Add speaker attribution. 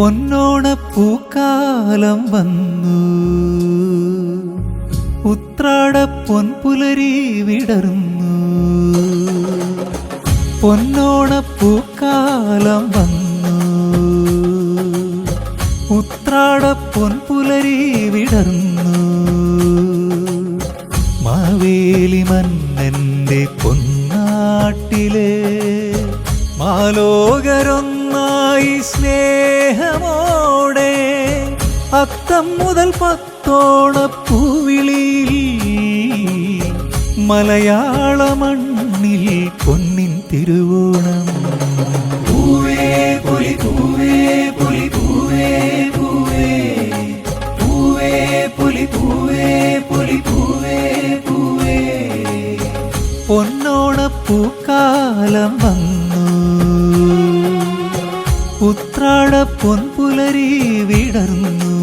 Speaker 1: പൊന്നോണപ്പൂക്കാലം വന്നു, ഉത്രാട പൊൻപുലരി വിടർന്നു. പൊന്നോണപ്പൂക്കാലം വന്നു, ഉത്രാട പൊൻപുലരി വിടർന്നു. മാവേലി മന്നന്റെ പൊന്നാട്ടിലെ മാലോകരൊന്നായി സ്നേഹമോടെ അത്തം മുതൽ പത്തോണപ്പൂവിളിയിൽ മലയാള മണ്ണിൽ പൊന്നിൻ തിരുവോണം. പൂവേ പൊലി പൂവേ പൊലി പൂവേ പൂവേ പൂവേ പൊലി പൂവേ പൊലി പൂവേ പൂവേ. പൊന്നോണപ്പൂക്കാലം വന്നു, ഉത്രാട പൊൻപുലരി വിടർന്നു.